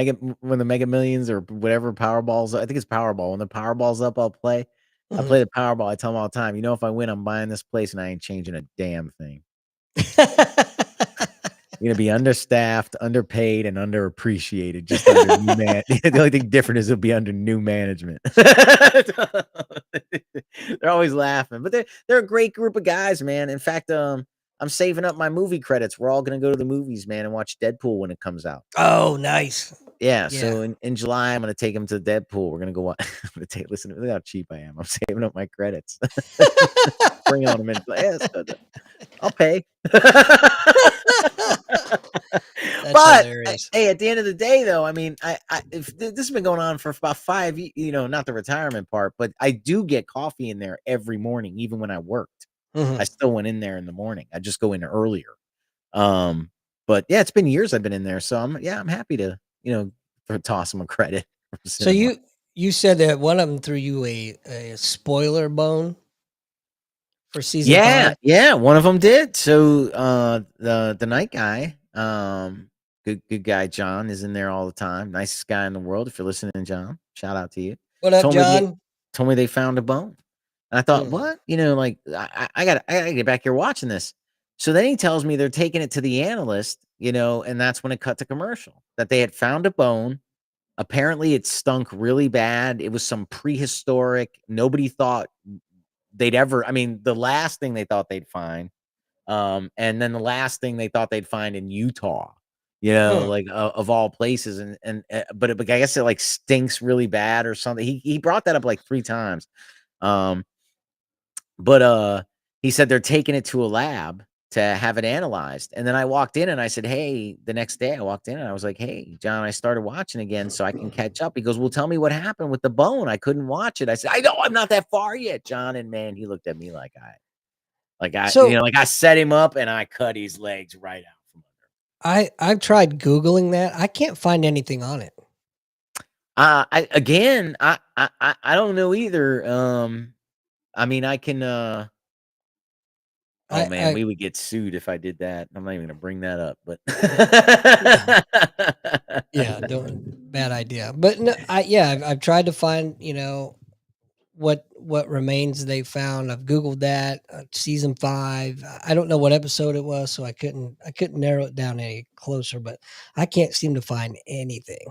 Mega Millions or whatever Powerball's, I think it's Powerball. When the Powerball's up, I'll play. I Mhm. play the Powerball. I tell them all the time, if I win, I'm buying this place, and I ain't changing a damn thing. You're gonna be understaffed, underpaid, and underappreciated. Just under new man. The only thing different is it'll be under new management. They're always laughing, but they're a great group of guys, man. In fact, I'm saving up my movie credits. We're all gonna go to the movies, man, and watch Deadpool when it comes out. Oh, nice. Yeah, Yeah. so in July, I'm gonna take them to Deadpool. We're gonna go watch. I'm gonna take. Listen, look how cheap I am. I'm saving up my credits. Bring on them in. Yes, I'll pay. That's But hilarious. hey, at the end of the day, though, I mean, if this has been going on for about 5, not the retirement part, but I do get coffee in there every morning, even when I worked. I Mhm. still went in there in the morning. I just go in earlier. Um, but yeah, it's been years I've been in there, so I'm happy to for toss them a credit for So cinema. you said that one of them threw you a spoiler bone for season Yeah, 5? yeah, one of them did. So, the night guy, good guy, John, is in there all the time. Nicest guy in the world. If you're listening, John, shout out to you. What up, Told me they John? told me they found a bone. And I thought, Mm. what? Like I gotta get back here watching this. So then he tells me they're taking it to the analyst, and that's when it cut to commercial. That they had found a bone. Apparently, it stunk really bad. It was some prehistoric. Nobody thought they'd ever. I mean, the last thing they thought they'd find, and then the last thing they thought they'd find in Utah, Hmm. like of all places, but I guess it like stinks really bad or something. He brought that up like 3 times, um, but he said they're taking it to a lab to have it analyzed. And then I walked in and I said, "Hey," the next day I walked in and I was like, "Hey, John, I started watching again so I can catch up." He goes, "Well, tell me what happened with the bone. I couldn't watch it." I said, "I know I'm not that far yet, John." And man, he looked at me So like I set him up and I cut his legs right out from I've tried Googling that. I can't find anything on it. I don't know either. I mean, I can. Oh man, I we would get sued if I did that. I'm not even gonna bring that up, but yeah. Yeah, don't bad idea. But no, I've tried to find, what remains they found. I've Googled that, season 5. I don't know what episode it was, so I couldn't narrow it down any closer, but I can't seem to find anything.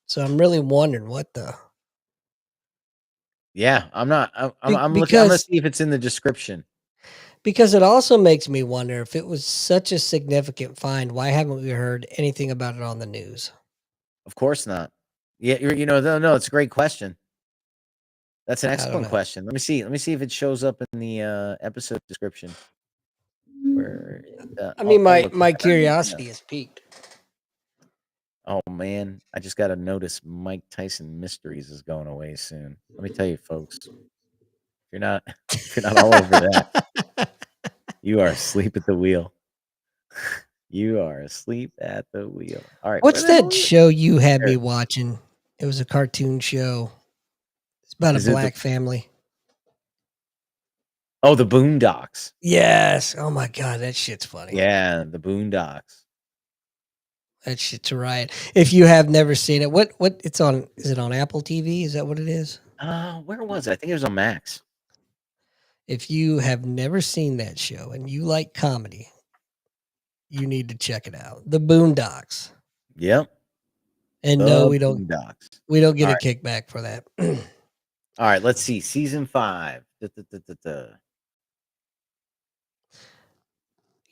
So I'm really wondering what the yeah, I'm not. I'm looking. I'm gonna because see if it's in the description. it also makes me wonder if it was such a significant find, why haven't we heard anything about it on the news? Of course not. Yeah, no, it's a great question. That's an I don't excellent know. question. Let me see. Let me see if it shows up in the episode description. Where I mean, I'll my look for my it. I need to know. curiosity is piqued. Oh man, I just got a notice. Mike Tyson Mysteries is going away soon. Let me tell you, folks. If you're not, if you're not all over that, you are asleep at the wheel. You are asleep at the wheel. All right, where What's the that hell is it? show you had There me it is. watching? It was a cartoon show. It's about a Is it the black family. Oh, the Boondocks. Yes. Oh my god, that shit's funny. Yeah, the Boondocks. That shit's a riot. If you have never seen it, what it's on? Is it on Apple TV? Is that what it is? Where was it? I think it was on Max. If you have never seen that show and you like comedy, you need to check it out. The Boondocks. Yep, And no, the we don't Boondocks. we don't get All a right, kickback for that. all right. Let's see. Season 5.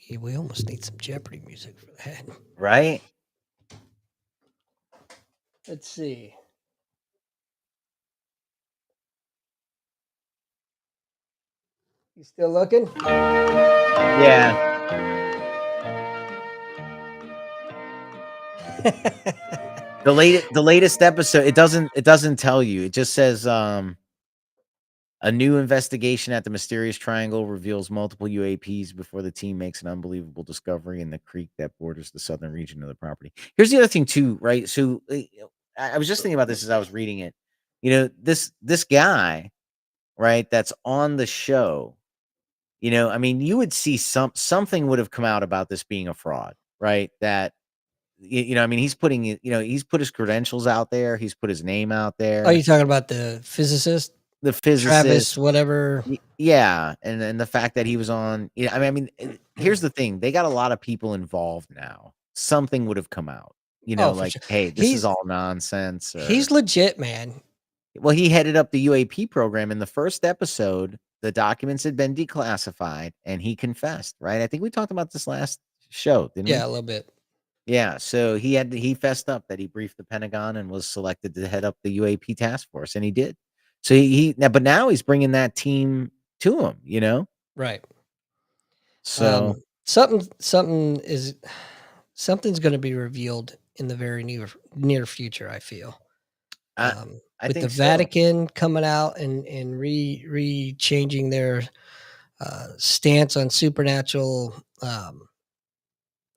Yeah, we almost need some Jeopardy music for that. Right? Let's see. You still looking? Yeah. The latest episode. It doesn't tell you. It just says a new investigation at the mysterious triangle reveals multiple UAPs before the team makes an unbelievable discovery in the creek that borders the southern region of the property. Here's the other thing too, right? So I was just thinking about this as I was reading it. This guy, right, that's on the show, I mean, you would see something would have come out about this being a fraud, right? That I mean, he's put his credentials out there, he's put his name out Oh, there, you talking about the physicist, the physicist, Travis, whatever? yeah, and the fact that he was on, here's the thing, they got a lot of people involved now. Something would have come out, Oh, for like, sure. hey, this is He's all nonsense, he's or legit, man. well, he headed up the UAP program in the first episode. The documents had been declassified, and he confessed. Right? I think we talked about this last show, didn't Yeah, we? a little bit. Yeah. So he fessed up that he briefed the Pentagon and was selected to head up the UAP task force, and he did. So but now he's bringing that team to him. Right. So Something's gonna be revealed in the very near future, I feel. I I With the think so. Vatican coming out and changing their, stance on supernatural,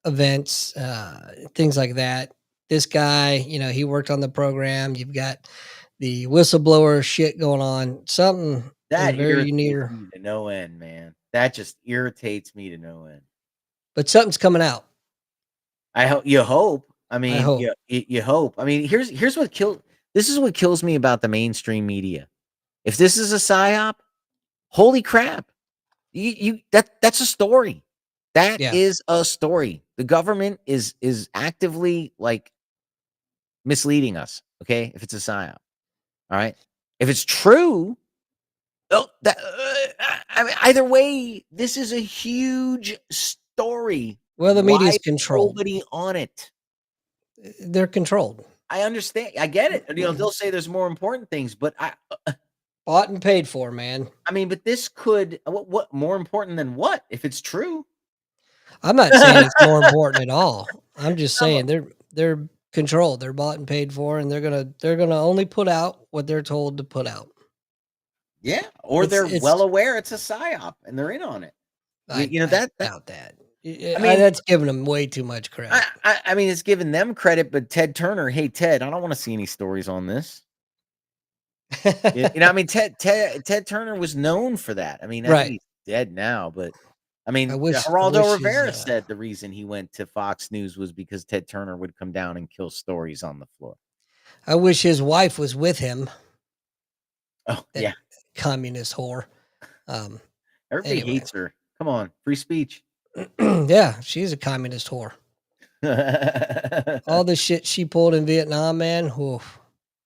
events, things like that. This guy, he worked on the program. You've got the whistleblower shit going on. Something in the That very irritates near, me to no end, man. That just irritates me to no end. but something's coming out. I hope you hope. I I mean, hope. you hope. I mean, here's what kill this is what kills me about the mainstream media. If this is a psyop, holy crap. That's a story. That Yeah. is a story. The government is actively like misleading us, okay? If it's a psyop. All right? If it's true, oh, I mean, either way, this is a huge story. Well, the media Why is is controlled. nobody on it? They're controlled. I understand. I get it. They'll say there's more important things, but Bought and paid for, man. I mean, but this could what more important than what if it's true? I'm not saying it's more important at all. I'm just Um, saying they're controlled. They're bought and paid for, and they're gonna only put out what they're told to put out. yeah, or It's they're well it's aware it's a psyop and they're in on it. I That doubt that. I mean, That's giving them way too much credit. I mean, it's giving them credit, but Ted Turner, hey Ted, I don't want to see any stories on this. I mean, Ted Turner was known for that. I mean, I think Right. he's dead now, but I I mean, wish I Geraldo wish his, Rivera said the reason he went to Fox News was because Ted Turner would come down and kill stories on the floor. I wish his wife was with him, Oh that yeah, communist whore. everybody Anyway. hates her. Come on, free speech. Yeah, she's a communist whore. All the shit she pulled in Vietnam, man, oof.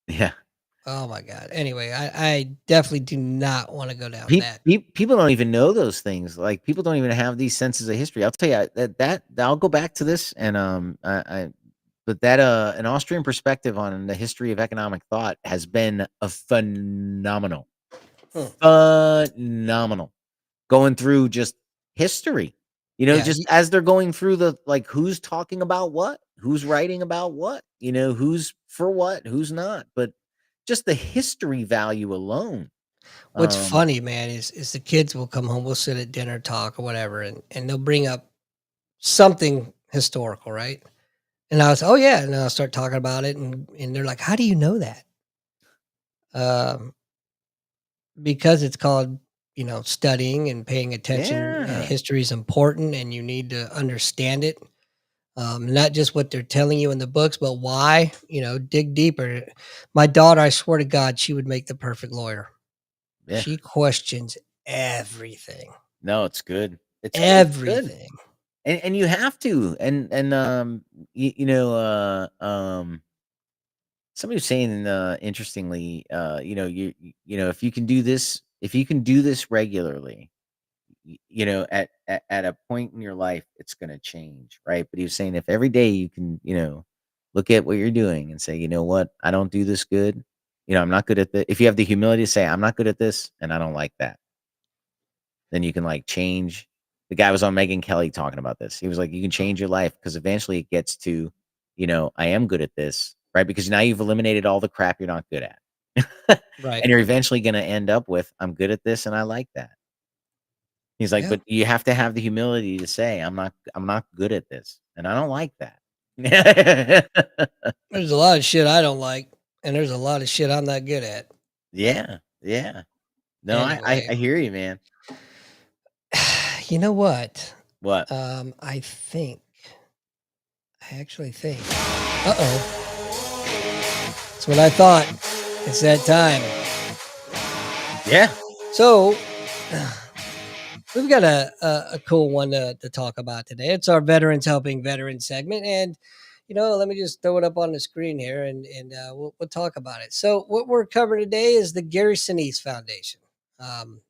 Yeah. Oh my god. Anyway, I definitely do not wanna go down that. People don't even know those things. Like people don't even have these senses of history. I'll tell you that I'll go back to this and but that an Austrian perspective on the history of economic thought has been a phenomenal, Hmm. phenomenal. Going through just history, Yeah, just as they're going through the like who's talking about what, who's writing about what, who's for what, who's not. But just the history value alone. what's Um, funny, man, is the kids will come home, we'll sit at dinner, talk or whatever, and they'll bring up something historical, right? And I was, "Oh, yeah," and I'll start talking about it, and they're like, "How do you know that?" Um, because it's called, studying and paying attention. yeah. History is important, and you need to understand it. Not just what they're telling you in the books, but why. Dig deeper. My daughter, I swear to God, she would make the perfect lawyer. Yeah. She questions everything, No, it's good. It's good. everything. And you have to. And somebody was saying interestingly, if you can do this, regularly, at a point in your life, it's going to change, right? But he was saying if every day you can, look at what you're doing and say, you know what, I don't do this good. I'm not good at this. If you have the humility to say, I'm not good at this and I don't like that, then you can like change. The guy was on Megan Kelly talking about this. He was like, you can change your life because eventually it gets to, I am good at this, right? Because now you've eliminated all the crap you're not good at. Right. And you're eventually going to end up with, I'm good at this and I like that. He's like, Yeah. but you have to have the humility to say, I'm not good at this. And I don't like that. There's a lot of shit I don't like, and there's a lot of shit I'm not good at. Yeah. Yeah. No, I Anyway, hear you, man. You know what? What? I actually think. Uh-oh. That's what I thought. It's that time. Yeah. So, we've got a cool one to talk about today. It's our Veterans Helping Veterans segment. And, let me just throw it up on the screen here and we'll talk about it. So, what we're covering today is the Gary Sinise Foundation. Um,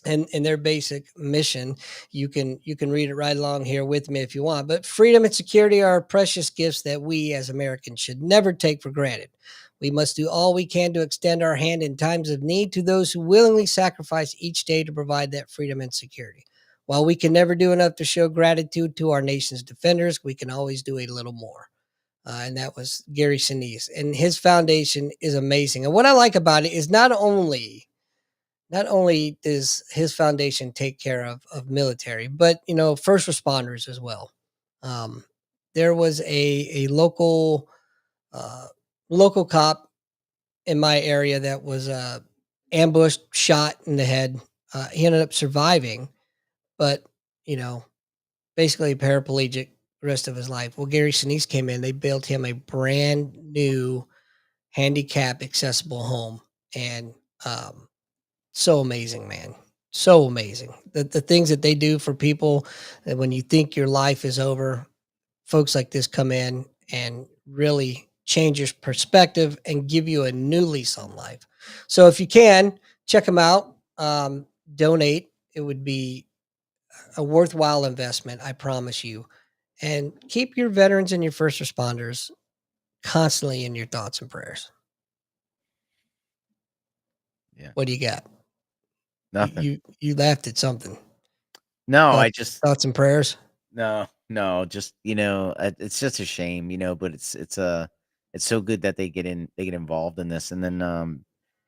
and their basic mission. You can read it right along here with me if you want. But freedom and security are precious gifts that we as Americans should never take for granted. We must do all we can to extend our hand in times of need to those who willingly sacrifice each day to provide that freedom and security. While we can never do enough to show gratitude to our nation's defenders, we can always do a little more. And that was Gary Sinise. And his foundation is amazing. And what I like about it is not only does his foundation take care of military, but first responders as well. Um, there was a uh, local cop in my area that was ambushed, shot in the head. He ended up surviving, but you know, basically paraplegic the rest of his life. Well, Gary Sinise came in. They built him a brand new handicap accessible home, and so amazing, man. So amazing. The things that they do for people that when you think your life is over, folks like this come in and really change your perspective and give you a new lease on life. So if you can, check them out. Donate. It would be a worthwhile investment, I promise you. And keep your veterans and your first responders constantly in your thoughts and prayers. Yeah. What do you got? Nothing. You laughed at something. No, I Thoughts, just thoughts and prayers. no, just it's just a shame, but it's so good that they get involved in this, and then I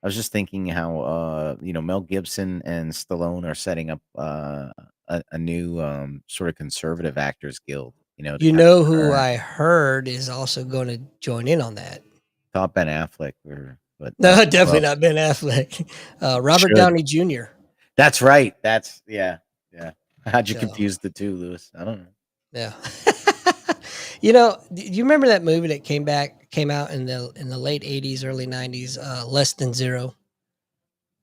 was just thinking how Mel Gibson and Stallone are setting up a new sort of conservative actors guild, to You kind know of who I heard is also going to join in on that? thought Ben Affleck, or but No, well, definitely not Ben Affleck. Robert should. Downey Jr. That's right. That's yeah, yeah. How'd you So, confuse the two, Lewis? I don't know. yeah. Do you remember that movie that came out in the late '80s, early '90s? Less Than Zero.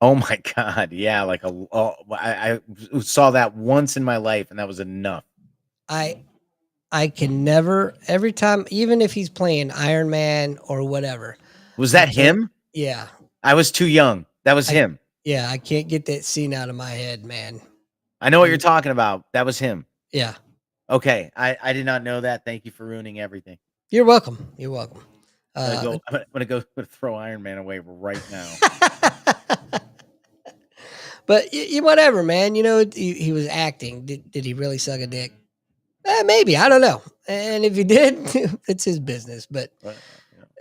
Oh my god, yeah, I saw that once in my life, and that was enough. I I can never every time, even if he's playing Iron Man or whatever. Was I that can't. him? Yeah, I was too young. That was I him. yeah I can't get that scene out of my head, man. I know what you're And talking about. That was him. yeah, Okay, I did not know that. Thank you for ruining everything. you're welcome. You're welcome. I'm gonna Uh, go. Throw Iron Man away right now. But whatever, man. He was acting. Did he really suck a dick? Maybe, I don't know. And if he did, it's his business. But But,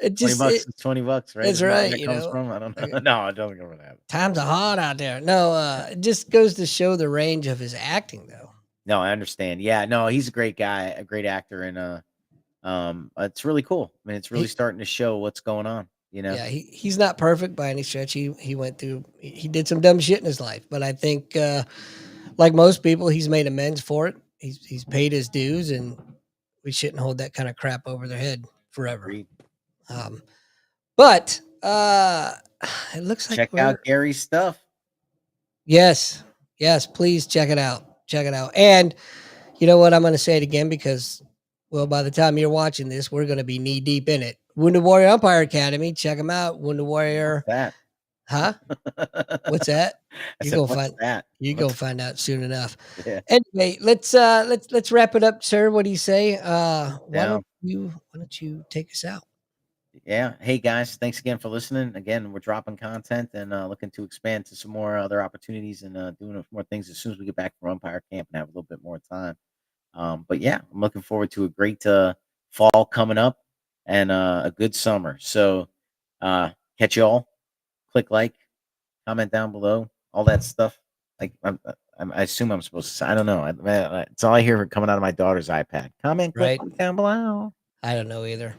it 20 just bucks it, is 20 bucks, right? that's Isn't that where right. that comes from? I don't know. Like, No, it doesn't go for that. times are hard out there. No, it just goes to show the range of his acting, though. No, I understand. Yeah, no, he's a great guy, a great actor, and it's really cool. I mean, it's really He, starting to show what's going on. yeah, he's not perfect by any stretch. He went through. He did some dumb shit in his life, but I think, like most people, he's made amends for it. He's paid his dues, and we shouldn't hold that kind of crap over their head forever. Agreed. Um, but it looks like Check out Gary's stuff. yes, yes, please check it out. Check it out. And you know what? I'm going to say it again because, well, by the time you're watching this, we're going to be knee deep in it. Wounded Warrior Empire Academy. Check them out. Wounded Warrior. What's that? Huh? What's that? I You're said, gonna what's find that? you're gonna find out soon enough. Yeah, Anyway, let's wrap it up, sir. What do you say? Why down. don't you take us out? Yeah. Hey guys, thanks again for listening. Again, we're dropping content and looking to expand to some more other opportunities and doing more things as soon as we get back from umpire camp and have a little bit more time. But yeah, I'm looking forward to a great fall coming up and a good summer. So catch y'all. Click like, comment down below, all that stuff. Like I assume I'm supposed to say. I don't know. It's all I hear coming out of my daughter's iPad. Comment, click Right? like down below. I don't know either.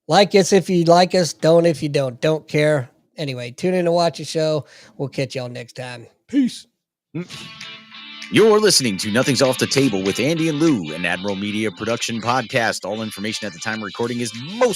Like us if you like us. Don't if you don't. Don't care. Anyway, tune in to watch the show. We'll catch y'all next time. Peace. Mm. You're listening to Nothing's Off the Table with Andy and Lou, an Admiral Media production podcast. All information at the time of recording is most